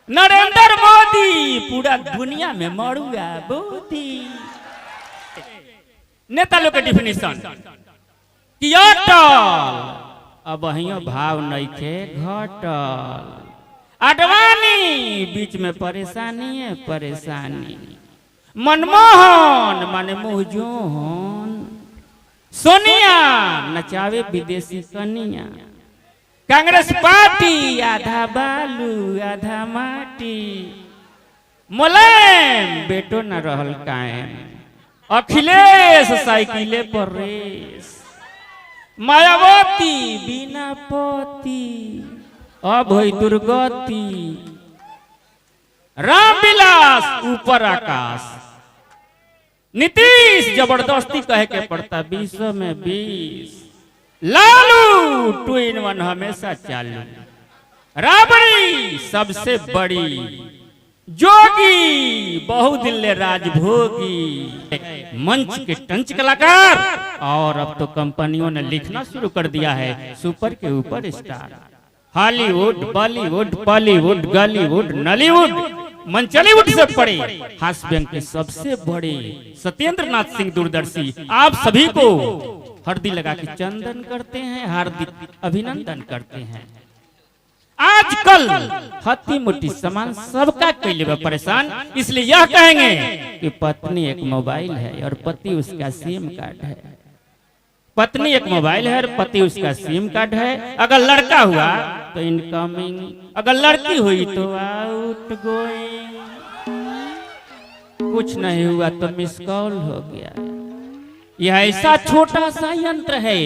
नरेंद्र मोदी पूरा दुनिया में मरुआ मोदी। नेता लोग के डिफिनेशन कि अटल अब हियो भाव नहीं खे घटल। अडवाणी बीच में परेशानी है परेशानी। मनमोहन माने मुहजोहन। सोनिया नचावे विदेशी कनिया। कांग्रेस पार्टी आधा बालू आधा माटी। मुलायम बेटो न रहल कायम। अखिलेश साइकिले पर रेस। मायावती बिना पति अब होई दुर्गति। रामविलास ऊपर आकाश। नीतीश जबरदस्ती कहे के पड़ता 20 में 20। लालू 2 in 1 हमेशा चालू। राबड़ी सबसे बड़ी। जोगी बहुदिल्ले राजभोगी। मंच के टंच कलाकार। और अब तो कंपनियों ने लिखना शुरू कर दिया है सुपर के ऊपर star. Hollywood Bollywood Bollywood Gollywood Nollywood मंचलीवुड से पड़े हास्य व्यंग के सबसे बड़े सत्येंद्र नाथ सिंह दूरदर्शी आप सभी को हरदी लगा के चंदन करते हैं, हार्दिक अभिनंदन करते हैं। आजकल हत्ती मुट्ठी सामान सबका कैले परेशान, इसलिए यह कहेंगे कि पत्नी एक मोबाइल है और पति उसका सिम कार्ड है। पत्नी एक मोबाइल है और पति उसका सिम कार्ड है। अगर लड़का हुआ तो इनकमिंग, अगर लड़की हुई तो आउट गोइंग, कुछ नहीं हुआ तो मिस कॉल हो गया। यह ऐसा छोटा सा यंत्र है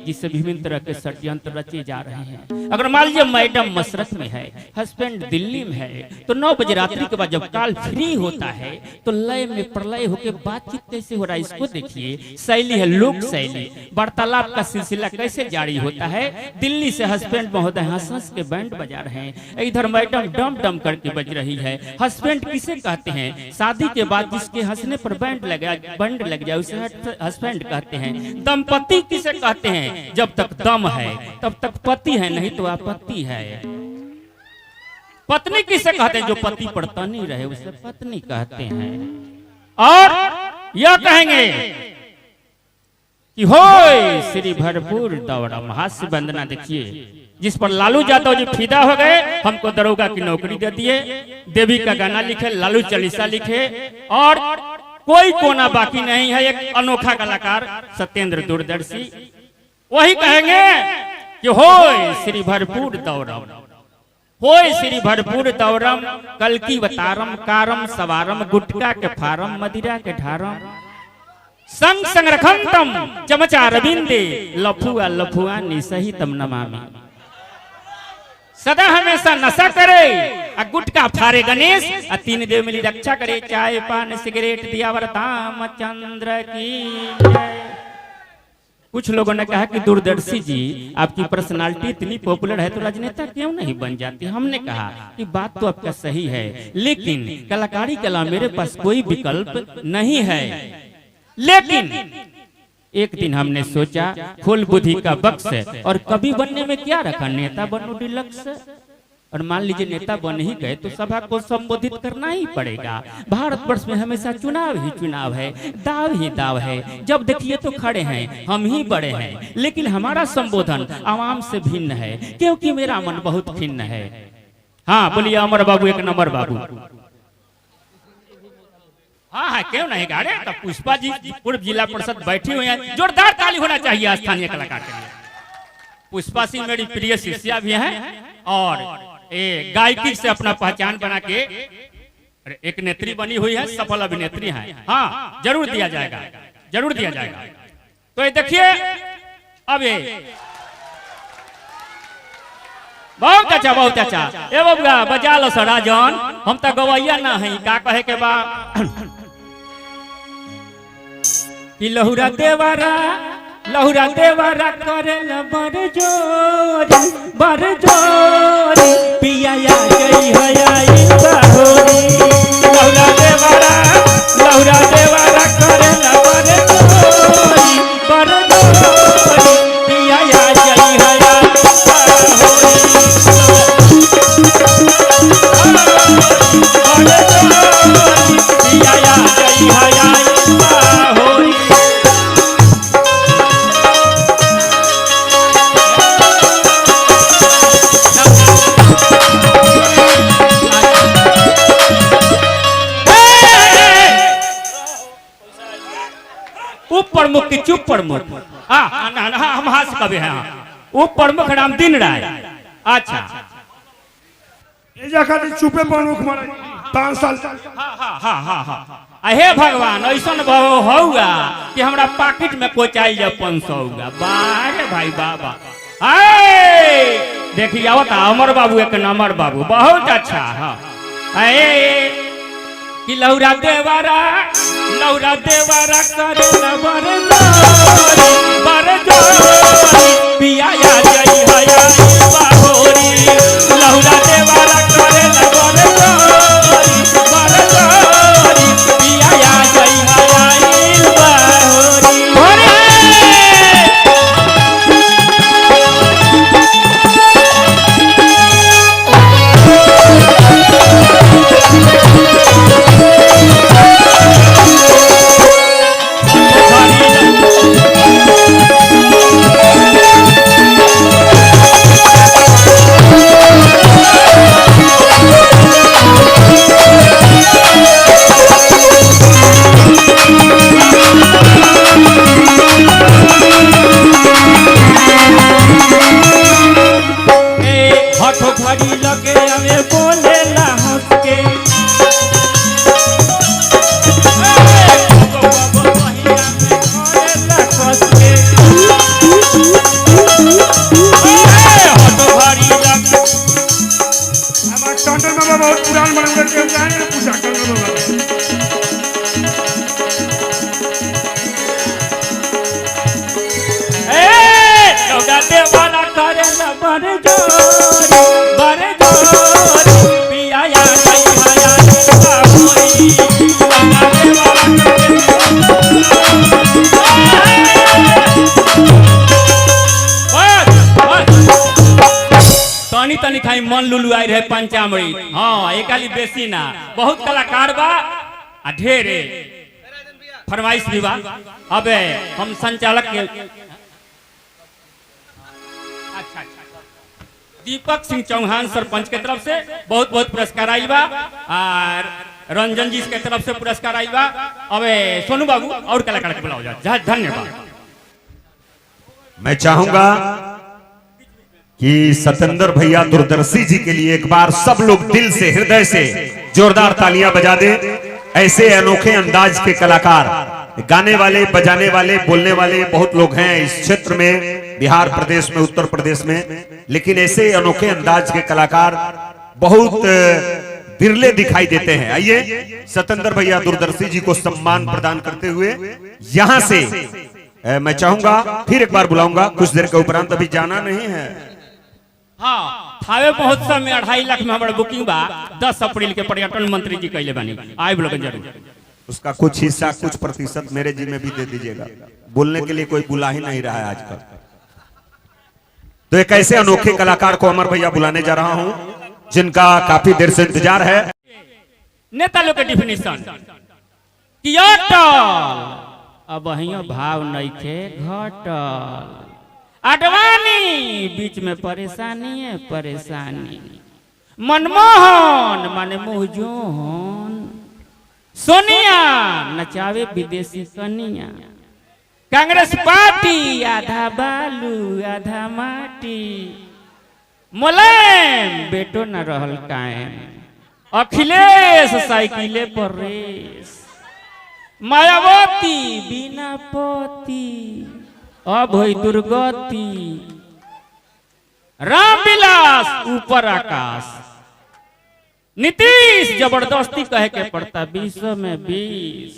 जिससे विभिन्न तरह के षड्यंत्र रचे जा रहे हैं। अगर मान लीजिए मैडम मशरक में है, हस्बैंड दिल्ली में है, तो 9 बजे रात्रि के बाद जब कॉल फ्री होता है तो लय में प्रलय होकर बातचीत कैसे हो रहा है इसको देखिए। शैली है लोक शैली। वार्तालाप का सिलसिला कैसे जारी होता है। दिल्ली से हस्बैंड महोदय हंस हंस के बैंड बजा रहे हैं, इधर मैडम डम डम करके बज रही है। हस्बैंड किसे कहते हैं? शादी के बाद जिसके हंसने पर बैंड लग जाए उसे हस्बैंड कहते हैं। दंपति किसे कहते हैं? जब तक दम है तब तक पति है, नहीं तो आपत्ति है। पत्नी किसे कहते हैं? जो पति पर तनी रहे उसे पत्नी कहते हैं। और यह कहेंगे कि होय श्री भरपूर दौड़म। हास्य वंदना देखिए जिस पर लालू यादव जी फिदा हो गए, हमको दरोगा की नौकरी दे दिए। देवी का गाना लिखे, लालू चालीसा लिखे और कोई कोना बाकी नहीं है। एक अनोखा कलाकार सत्येंद्र दूरदर्शी वही कहेंगे कि होय श्री भरपूर दौरम, होय श्री भरपूर दौरम, कल की वतारम कारम सवारम, गुटका के फारम मदिरा के ढारम, संग संरखंतम चमचा रविंदे, लफुआ लफुआ निसहितम नमामि। सदा हमेशा नशा करे आ गुटका फारे गणेश आ 3 देव मिली रक्षा करे। चाय पान सिगरेट दिया वरदाम चंद्र की जय। कुछ लोगों ने कहा कि दूरदर्शी जी आपकी पर्सनालिटी इतनी पॉपुलर है तो राजनेता क्यों नहीं बन जाती। हमने कहा कि बात तो आपका सही है, लेकिन कलाकारी के अलावा मेरे पास कोई विकल्प नहीं है। लेकिन एक दिन हमने सोचा फुल बुद्धि का बक्स और कवि बनने में क्या रखा, नेता बनो डिलक्स। और मान लीजिए नेता बन ही गए तो सभा को संबोधित करना ही पड़ेगा। भारतवर्ष में हमेशा चुनाव ही चुनाव है, दाव ही दाव है। जब देखिए तो खड़े हैं, हम ही बड़े हैं, लेकिन हमारा संबोधन आवाम से भिन्न है क्योंकि मेरा मन बहुत भिन्न है। हाँ बोलिए अमर बाबू, एक नंबर बाबू। हाँ हाँ क्यों नहीं गाड़े। तो पुष्पा जी पूर्व जिला परिषद बैठी हुई है, जोरदार ताली होना चाहिए स्थानीय कलाकार के लिए। पुष्पा सिंह मेरी प्रिय शिष्या भी है और गायकी से अपना पहचान बना के एक नेत्री बनी हुई है, सफल अभिनेत्री है। हाँ जरूर दिया जाएगा, जरूर दिया जाएगा। तो ये देखिए अब ये बहुत अच्छा, बहुत अच्छा। ए बबुआ बजा लो सड़ा जौन, हम तो गवैया ना है। का कहे के बा कि लहुरा देवारा करेला बड़ जोरी पिया गई हयाई बाहोरी। लहुरा देवारा करेला बड़ जोरी पिया गई हयाई बाहोरी। प्रमुख की चुप प्रमुख? हम हास कबे हैं वो प्रमुख नाम दिन राय। अच्छा चुपे प्रमुख मारे 5 साल। हे भगवान ऐसा होगा कि हमरा पाकिट में कोचाई जा 500 होगा। बारे भाई बाबा देखिए आवता अमर बाबू एक नंबर बाबू बहुत अच्छा। हाँ कि लौरा देवारा करे पिया जई हया बाहोरी लौरा देवारा करे पिया जई हया बाहोरी। घड़ी लगे हमें बोले ना हंस के बहुत पुरान पूछा देवारा करे पिया तनी तनी खाई मन लुलु आई रहे पंचामृत। हाँ एक बेसी ना बहुत कलाकार बा ढेरे फरमाइश भी बा। अब हम संचालक के दीपक सिंह चौहान सरपंच के तरफ से बहुत बहुत पुरस्कार आई बा और रंजन जी के तरफ से पुरस्कार आई बा। अब सोनू बाबू और कलाकार के बुलाओ जा। धन्यवाद। मैं चाहूंगा कि सतेंद्र भैया दूरदर्शी जी के लिए एक बार सब लोग दिल से हृदय से जोरदार तालियां बजा दे। ऐसे अनोखे अंदाज के कलाकार गाने वाले बजाने वाले बोलने वाले बहुत लोग हैं इस क्षेत्र में बिहार प्रदेश में उत्तर प्रदेश में, लेकिन ऐसे अनोखे अंदाज के कलाकार बहुत बिरले दिखाई देते हैं। आइए सतेंद्र भैया दूरदर्शी जी को सम्मान प्रदान करते हुए यहां से मैं चाहूंगा फिर एक बार बुलाऊंगा कुछ देर के उपरांत, अभी जाना नहीं है। हाँ थावे महोत्सव में 2.5 लाख में हमारा बुकिंग बा 10 अप्रैल के पर्यटन मंत्री जी कहले बानी आए लोग जरूर। उसका कुछ हिस्सा कुछ प्रतिशत मेरे जी में भी दे दीजिएगा। बोलने के लिए कोई बुला ही नहीं रहा है आजकल। तो एक ऐसे अनोखे कलाकार को अमर भैया बुलाने जा रहा हूं जिनका काफी देर से इंतजार है। नेता लोग के डिफिनेशन अब भाव नहीं थे घटल अडवाणी बीच में परेशानी है परेशानी मनमोहन माने मुहजोहन सोनिया नचावे विदेशी कनिया कांग्रेस पार्टी आधा बालू आधा माटी मुलायम बेटो न रहल कायम अखिलेश साइकिले पर रेस मायावती बिना पति अब होई दुर्गति रामविलास ऊपर आकाश नीतीश जबरदस्ती कहे के पड़ता 20 में 20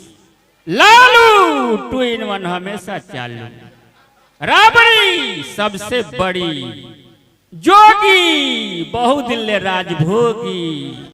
लालू 2 in 1 हमेशा चालू राबड़ी सबसे बड़ी जोगी बहु दिल राजभोगी